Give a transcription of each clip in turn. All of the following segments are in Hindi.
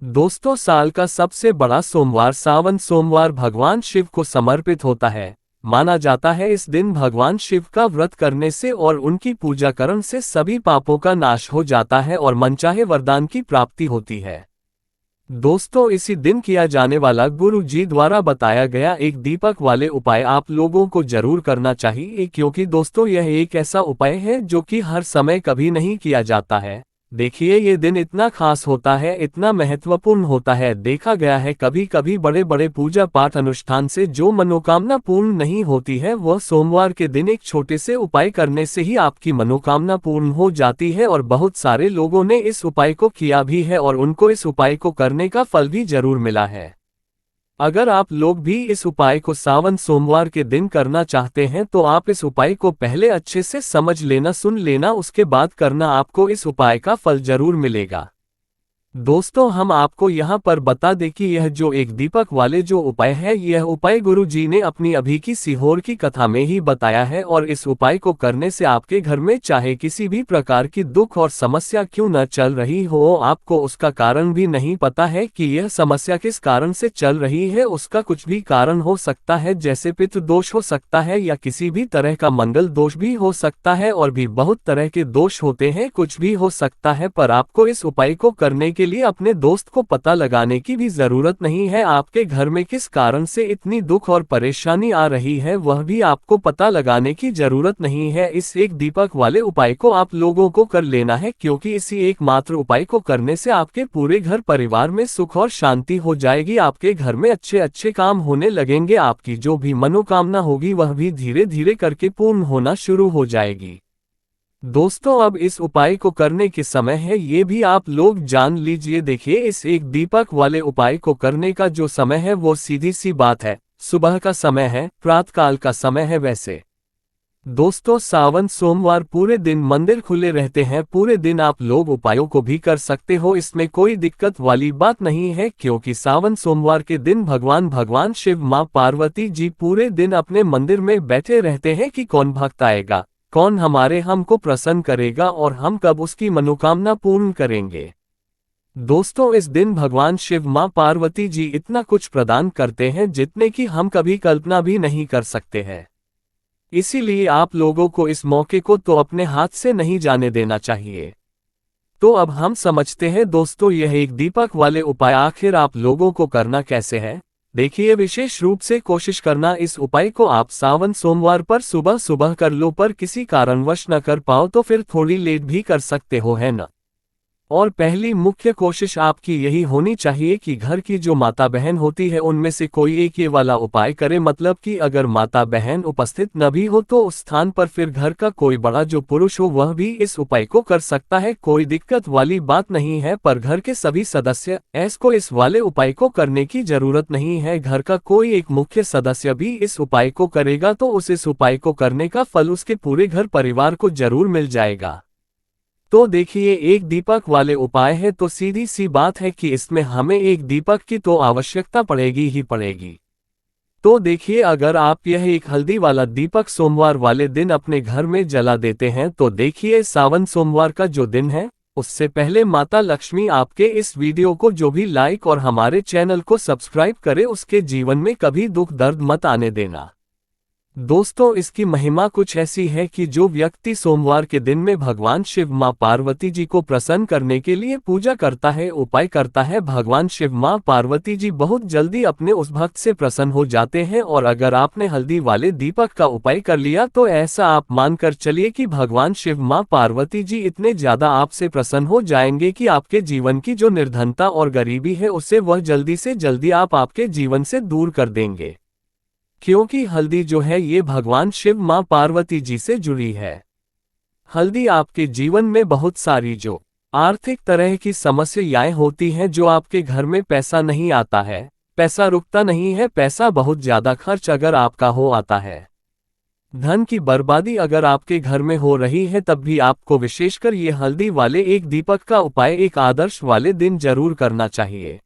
दोस्तों, साल का सबसे बड़ा सोमवार सावन सोमवार भगवान शिव को समर्पित होता है। माना जाता है इस दिन भगवान शिव का व्रत करने से और उनकी पूजा करने से सभी पापों का नाश हो जाता है और मनचाहे वरदान की प्राप्ति होती है। दोस्तों, इसी दिन किया जाने वाला गुरु जी द्वारा बताया गया एक दीपक वाले उपाय आप लोगों को जरूर करना चाहिए, क्योंकि दोस्तों यह एक ऐसा उपाय है जो कि हर समय कभी नहीं किया जाता है। देखिए, ये दिन इतना खास होता है, इतना महत्वपूर्ण होता है। देखा गया है कभी कभी बड़े बड़े पूजा पाठ अनुष्ठान से जो मनोकामना पूर्ण नहीं होती है, वह सोमवार के दिन एक छोटे से उपाय करने से ही आपकी मनोकामना पूर्ण हो जाती है। और बहुत सारे लोगों ने इस उपाय को किया भी है और उनको इस उपाय को करने का फल भी जरूर मिला है। अगर आप लोग भी इस उपाय को सावन सोमवार के दिन करना चाहते हैं तो आप इस उपाय को पहले अच्छे से समझ लेना, सुन लेना, उसके बाद करना, आपको इस उपाय का फल जरूर मिलेगा। दोस्तों, हम आपको यहाँ पर बता दें कि यह जो एक दीपक वाले जो उपाय है, यह उपाय गुरु जी ने अपनी अभी की सीहोर की कथा में ही बताया है। और इस उपाय को करने से आपके घर में चाहे किसी भी प्रकार की दुख और समस्या क्यों न चल रही हो, आपको उसका कारण भी नहीं पता है कि यह समस्या किस कारण से चल रही है। उसका कुछ भी कारण हो सकता है, जैसे पितृ दोष हो सकता है या किसी भी तरह का मंगल दोष भी हो सकता है, और भी बहुत तरह के दोष होते हैं, कुछ भी हो सकता है। पर आपको इस उपाय को करने के लिए अपने दोस्त को पता लगाने की भी जरूरत नहीं है। आपके घर में किस कारण से इतनी दुख और परेशानी आ रही है, वह भी आपको पता लगाने की जरूरत नहीं है। इस एक दीपक वाले उपाय को आप लोगों को कर लेना है, क्योंकि इसी एकमात्र उपाय को करने से आपके पूरे घर परिवार में सुख और शांति हो जाएगी। आपके घर में अच्छे अच्छे काम होने लगेंगे। आपकी जो भी मनोकामना होगी वह भी धीरे धीरे करके पूर्ण होना शुरू हो जाएगी। दोस्तों, अब इस उपाय को करने के समय है, ये भी आप लोग जान लीजिए। देखिए, इस एक दीपक वाले उपाय को करने का जो समय है वो सीधी सी बात है, सुबह का समय है, प्रातःकाल का समय है। वैसे दोस्तों, सावन सोमवार पूरे दिन मंदिर खुले रहते हैं, पूरे दिन आप लोग उपायों को भी कर सकते हो, इसमें कोई दिक्कत वाली बात नहीं है। क्योंकि सावन सोमवार के दिन भगवान शिव माँ पार्वती जी पूरे दिन अपने मंदिर में बैठे रहते हैं कि कौन भक्त आएगा, कौन हमको प्रसन्न करेगा और हम कब उसकी मनोकामना पूर्ण करेंगे। दोस्तों, इस दिन भगवान शिव माँ पार्वती जी इतना कुछ प्रदान करते हैं जितने कि हम कभी कल्पना भी नहीं कर सकते हैं। इसीलिए आप लोगों को इस मौके को तो अपने हाथ से नहीं जाने देना चाहिए। तो अब हम समझते हैं दोस्तों, यह एक दीपक वाले उपाय आखिर आप लोगों को करना कैसे है। देखिए, विशेष रूप से कोशिश करना इस उपाय को आप सावन सोमवार पर सुबह सुबह कर लो, पर किसी कारणवश न कर पाओ तो फिर थोड़ी लेट भी कर सकते हो, है ना। और पहली मुख्य कोशिश आपकी यही होनी चाहिए कि घर की जो माता बहन होती है उनमें से कोई एक ये वाला उपाय करे। मतलब कि अगर माता बहन उपस्थित न भी हो तो उस स्थान पर फिर घर का कोई बड़ा जो पुरुष हो वह भी इस उपाय को कर सकता है, कोई दिक्कत वाली बात नहीं है। पर घर के सभी सदस्य ऐसको इस वाले उपाय को करने की जरूरत नहीं है। घर का कोई एक मुख्य सदस्य भी इस उपाय को करेगा तो इस उपाय को करने का फल उसके पूरे घर परिवार को जरूर मिल जाएगा। तो देखिए, एक दीपक वाले उपाय है तो सीधी सी बात है कि इसमें हमें एक दीपक की तो आवश्यकता पड़ेगी ही पड़ेगी। तो देखिए, अगर आप यह एक हल्दी वाला दीपक सोमवार वाले दिन अपने घर में जला देते हैं तो देखिए, सावन सोमवार का जो दिन है उससे पहले माता लक्ष्मी आपके इस वीडियो को जो भी लाइक और हमारे चैनल को सब्सक्राइब करे उसके जीवन में कभी दुख दर्द मत आने देना। दोस्तों, इसकी महिमा कुछ ऐसी है कि जो व्यक्ति सोमवार के दिन में भगवान शिव माँ पार्वती जी को प्रसन्न करने के लिए पूजा करता है, उपाय करता है, भगवान शिव माँ पार्वती जी बहुत जल्दी अपने उस भक्त से प्रसन्न हो जाते हैं। और अगर आपने हल्दी वाले दीपक का उपाय कर लिया तो ऐसा आप मानकर चलिए कि भगवान शिव माँ पार्वती जी इतने ज्यादा आपसे प्रसन्न हो जाएंगे कि आपके जीवन की जो निर्धनता और गरीबी है उसे वह जल्दी से जल्दी आपके जीवन से दूर कर देंगे। क्योंकि हल्दी जो है ये भगवान शिव माँ पार्वती जी से जुड़ी है। हल्दी आपके जीवन में बहुत सारी जो आर्थिक तरह की समस्याएं होती हैं, जो आपके घर में पैसा नहीं आता है, पैसा रुकता नहीं है, पैसा बहुत ज्यादा खर्च अगर आपका हो आता है, धन की बर्बादी अगर आपके घर में हो रही है, तब भी आपको विशेषकर ये हल्दी वाले एक दीपक का उपाय एक आदर्श वाले दिन जरूर करना चाहिए।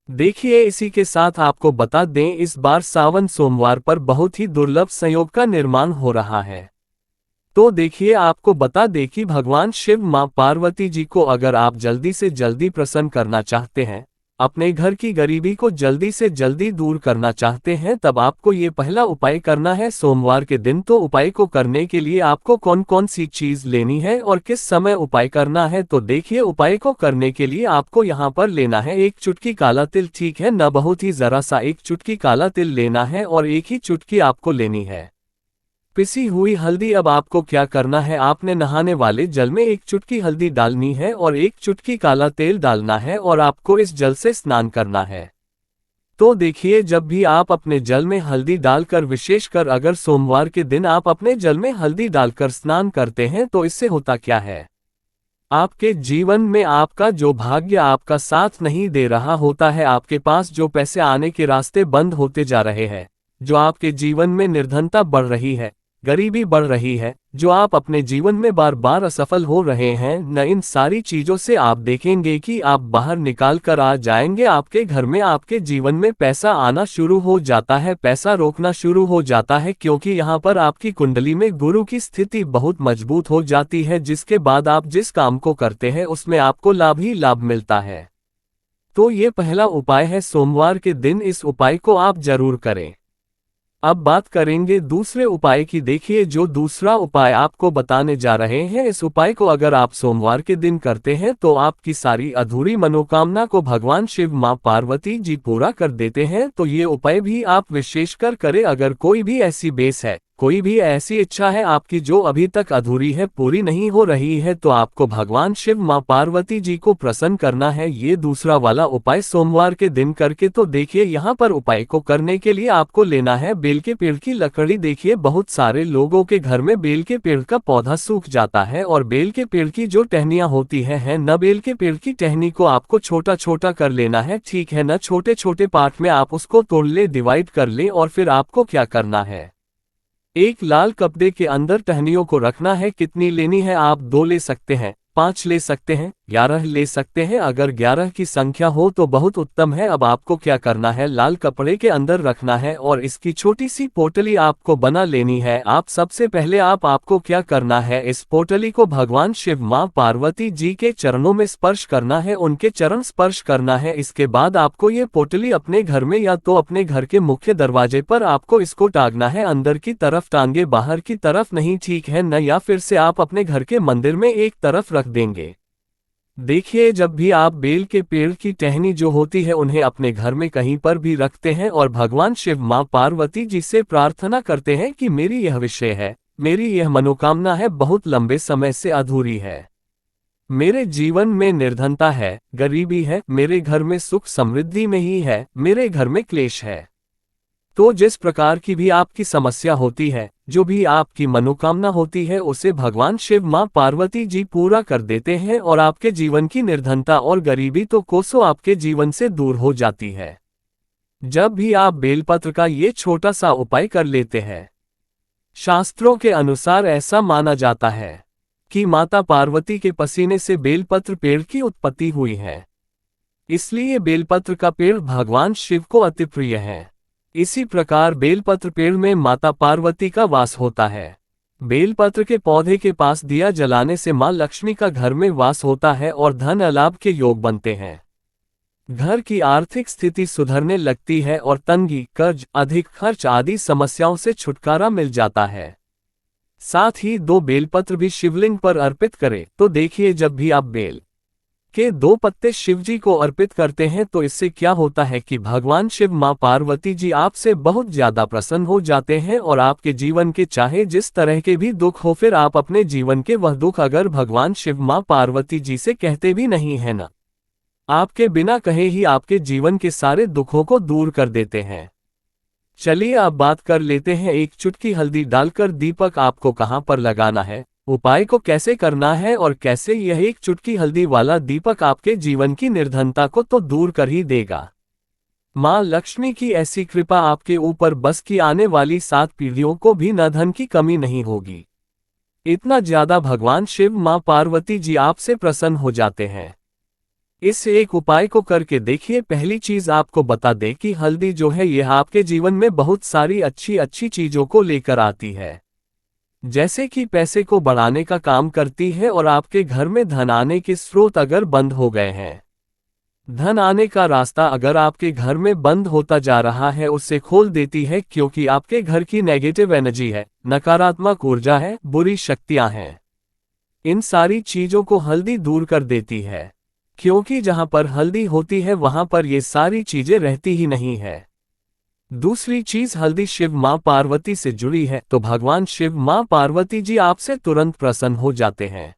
देखिए, इसी के साथ आपको बता दें, इस बार सावन सोमवार पर बहुत ही दुर्लभ संयोग का निर्माण हो रहा है। तो देखिए, आपको बता दें कि भगवान शिव माँ पार्वती जी को अगर आप जल्दी से जल्दी प्रसन्न करना चाहते हैं अपने घर की गरीबी को जल्दी से जल्दी दूर करना चाहते हैं तब आपको ये पहला उपाय करना है सोमवार के दिन। तो उपाय को करने के लिए आपको कौन कौन सी चीज लेनी है और किस समय उपाय करना है, तो देखिए उपाय को करने के लिए आपको यहाँ पर लेना है 1 चुटकी काला तिल, ठीक है न, बहुत ही जरा सा 1 चुटकी काला तिल लेना है और 1 ही चुटकी आपको लेनी है पिसी हुई हल्दी। अब आपको क्या करना है, आपने नहाने वाले जल में 1 चुटकी हल्दी डालनी है और 1 चुटकी काला तेल डालना है और आपको इस जल से स्नान करना है। तो देखिए जब भी आप अपने जल में हल्दी डालकर, विशेषकर अगर सोमवार के दिन आप अपने जल में हल्दी डालकर स्नान करते हैं तो इससे होता क्या है, आपके जीवन में आपका जो भाग्य आपका साथ नहीं दे रहा होता है, आपके पास जो पैसे आने के रास्ते बंद होते जा रहे हैं, जो आपके जीवन में निर्धनता बढ़ रही है, गरीबी बढ़ रही है, जो आप अपने जीवन में बार बार असफल हो रहे हैं, न इन सारी चीजों से आप देखेंगे कि आप बाहर निकाल कर आ जाएंगे। आपके घर में, आपके जीवन में पैसा आना शुरू हो जाता है, पैसा रोकना शुरू हो जाता है, क्योंकि यहाँ पर आपकी कुंडली में गुरु की स्थिति बहुत मजबूत हो जाती है, जिसके बाद आप जिस काम को करते हैं उसमें आपको लाभ ही लाभ मिलता है। तो ये पहला उपाय है सोमवार के दिन, इस उपाय को आप जरूर करें। अब बात करेंगे दूसरे उपाय की। देखिए जो दूसरा उपाय आपको बताने जा रहे हैं, इस उपाय को अगर आप सोमवार के दिन करते हैं तो आपकी सारी अधूरी मनोकामना को भगवान शिव मां पार्वती जी पूरा कर देते हैं। तो ये उपाय भी आप विशेषकर करें। अगर कोई भी ऐसी बेस है, कोई भी ऐसी इच्छा है आपकी जो अभी तक अधूरी है, पूरी नहीं हो रही है, तो आपको भगवान शिव मां पार्वती जी को प्रसन्न करना है ये दूसरा वाला उपाय सोमवार के दिन करके। तो देखिए यहाँ पर उपाय को करने के लिए आपको लेना है बेल के पेड़ की लकड़ी। देखिए बहुत सारे लोगों के घर में बेल के पेड़ का पौधा सूख जाता है और बेल के पेड़ की जो टहनियां होती है न, बेल के पेड़ की टहनी को आपको छोटा छोटा कर लेना है, ठीक है न, छोटे छोटे पार्ट में आप उसको तोड़ ले, डिवाइड कर ले। और फिर आपको क्या करना है, एक लाल कपड़े के अंदर टहनियों को रखना है। कितनी लेनी है, आप 2 ले सकते हैं, 5 ले सकते हैं, 11 ले सकते हैं। अगर 11 की संख्या हो तो बहुत उत्तम है। अब आपको क्या करना है, लाल कपड़े के अंदर रखना है और इसकी छोटी सी पोटली आपको बना लेनी है। आप सबसे पहले आपको क्या करना है, इस पोटली को भगवान शिव मां पार्वती जी के चरणों में स्पर्श करना है, उनके चरण स्पर्श करना है। इसके बाद आपको ये पोटली अपने घर में या तो अपने घर के मुख्य दरवाजे पर आपको इसको टांगना है, अंदर की तरफ टांगे, बाहर की तरफ नहीं, ठीक है न, या फिर से आप अपने घर के मंदिर में एक तरफ रख देंगे। देखिए जब भी आप बेल के पेड़ की टहनी जो होती है उन्हें अपने घर में कहीं पर भी रखते हैं और भगवान शिव मां पार्वती जी से प्रार्थना करते हैं कि मेरी यह विषय है, मेरी यह मनोकामना है, बहुत लंबे समय से अधूरी है, मेरे जीवन में निर्धनता है, गरीबी है, मेरे घर में सुख समृद्धि में ही है, मेरे घर में क्लेश है। तो जिस प्रकार की भी आपकी समस्या होती है, जो भी आपकी मनोकामना होती है, उसे भगवान शिव मां पार्वती जी पूरा कर देते हैं और आपके जीवन की निर्धनता और गरीबी तो कोसों आपके जीवन से दूर हो जाती है। जब भी आप बेलपत्र का ये छोटा सा उपाय कर लेते हैं, शास्त्रों के अनुसार ऐसा माना जाता है कि माता पार्वती के पसीने से बेलपत्र पेड़ की उत्पत्ति हुई है, इसलिए बेलपत्र का पेड़ भगवान शिव को अति प्रिय है। इसी प्रकार बेलपत्र पेड़ में माता पार्वती का वास होता है। बेलपत्र के पौधे के पास दिया जलाने से मां लक्ष्मी का घर में वास होता है और धन अलाभ के योग बनते हैं। घर की आर्थिक स्थिति सुधरने लगती है और तंगी, कर्ज, अधिक खर्च आदि समस्याओं से छुटकारा मिल जाता है। साथ ही 2 बेलपत्र भी शिवलिंग पर अर्पित करें। तो देखिए जब भी आप बेल के 2 पत्ते शिवजी को अर्पित करते हैं तो इससे क्या होता है कि भगवान शिव मां पार्वती जी आपसे बहुत ज्यादा प्रसन्न हो जाते हैं और आपके जीवन के चाहे जिस तरह के भी दुख हो, फिर आप अपने जीवन के वह दुख अगर भगवान शिव मां पार्वती जी से कहते भी नहीं है ना, आपके बिना कहे ही आपके जीवन के सारे दुखों को दूर कर देते हैं। चलिए अब बात कर लेते हैं, 1 चुटकी हल्दी डालकर दीपक आपको कहां पर लगाना है, उपाय को कैसे करना है और कैसे यह 1 चुटकी हल्दी वाला दीपक आपके जीवन की निर्धनता को तो दूर कर ही देगा। मां लक्ष्मी की ऐसी कृपा आपके ऊपर बस कि आने वाली 7 पीढ़ियों को भी न धन की कमी नहीं होगी। इतना ज्यादा भगवान शिव मां पार्वती जी आपसे प्रसन्न हो जाते हैं। इस एक उपाय को करके देखिए। पहली चीज आपको बता दें कि हल्दी जो है यह आपके जीवन में बहुत सारी अच्छी अच्छी चीजों को लेकर आती है, जैसे कि पैसे को बढ़ाने का काम करती है और आपके घर में धन आने के स्रोत अगर बंद हो गए हैं, धन आने का रास्ता अगर आपके घर में बंद होता जा रहा है उसे खोल देती है, क्योंकि आपके घर की नेगेटिव एनर्जी है, नकारात्मक ऊर्जा है, बुरी शक्तियां हैं। इन सारी चीजों को हल्दी दूर कर देती है, क्योंकि जहां पर हल्दी होती है वहां पर ये सारी चीजें रहती ही नहीं है। दूसरी चीज, हल्दी शिव मां पार्वती से जुड़ी है, तो भगवान शिव मां पार्वती जी आपसे तुरंत प्रसन्न हो जाते हैं।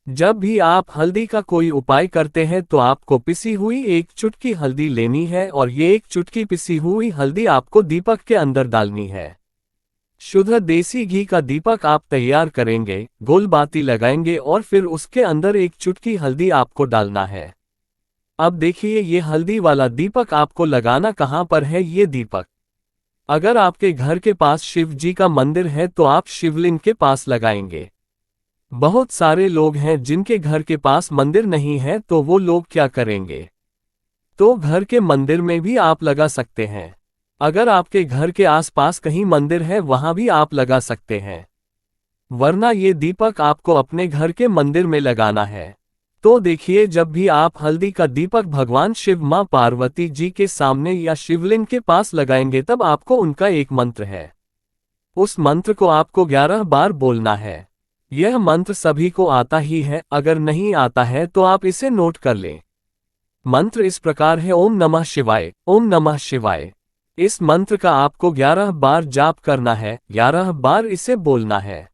जब भी आप हल्दी का कोई उपाय करते हैं तो आपको पिसी हुई एक चुटकी हल्दी लेनी है और ये एक चुटकी पिसी हुई हल्दी आपको दीपक के अंदर डालनी है। शुद्ध देसी घी का दीपक आप तैयार करेंगे, गोल बाती लगाएंगे और फिर उसके अंदर एक चुटकी हल्दी आपको डालना है। अब देखिए, ये हल्दी वाला दीपक आपको लगाना कहाँ पर है। ये दीपक अगर आपके घर के पास शिव जी का मंदिर है तो आप शिवलिंग के पास लगाएंगे। बहुत सारे लोग हैं जिनके घर के पास मंदिर नहीं है, तो वो लोग क्या करेंगे, तो घर के मंदिर में भी आप लगा सकते हैं। अगर आपके घर के आसपास कहीं मंदिर है वहां भी आप लगा सकते हैं, वरना ये दीपक आपको अपने घर के मंदिर में लगाना है। तो देखिए, जब भी आप हल्दी का दीपक भगवान शिव मां पार्वती जी के सामने या शिवलिंग के पास लगाएंगे तब आपको उनका एक मंत्र है, उस मंत्र को आपको 11 बार बोलना है। यह मंत्र सभी को आता ही है, अगर नहीं आता है तो आप इसे नोट कर लें। मंत्र इस प्रकार है, ओम नमः शिवाय, ओम नमः शिवाय। इस मंत्र का आपको 11 बार जाप करना है, 11 बार इसे बोलना है।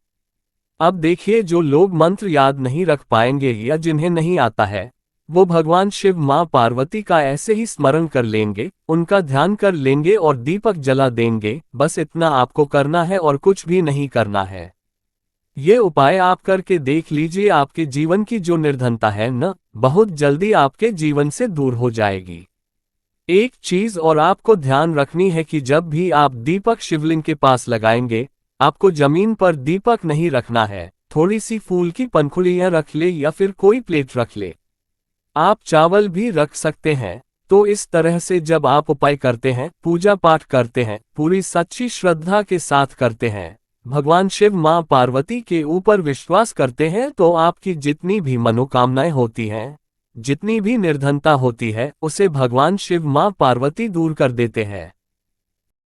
अब देखिए, जो लोग मंत्र याद नहीं रख पाएंगे या जिन्हें नहीं आता है, वो भगवान शिव मां पार्वती का ऐसे ही स्मरण कर लेंगे, उनका ध्यान कर लेंगे और दीपक जला देंगे। बस इतना आपको करना है और कुछ भी नहीं करना है। ये उपाय आप करके देख लीजिए, आपके जीवन की जो निर्धनता है न, बहुत जल्दी आपके जीवन से दूर हो जाएगी। एक चीज और आपको ध्यान रखनी है कि जब भी आप दीपक शिवलिंग के पास लगाएंगे, आपको जमीन पर दीपक नहीं रखना है। थोड़ी सी फूल की पंखुड़ियां रख ले या फिर कोई प्लेट रख ले, आप चावल भी रख सकते हैं। तो इस तरह से जब आप उपाय करते हैं, पूजा पाठ करते हैं, पूरी सच्ची श्रद्धा के साथ करते हैं, भगवान शिव मां पार्वती के ऊपर विश्वास करते हैं, तो आपकी जितनी भी मनोकामनाएं होती हैं, जितनी भी निर्धनता होती है, उसे भगवान शिव मां पार्वती दूर कर देते हैं।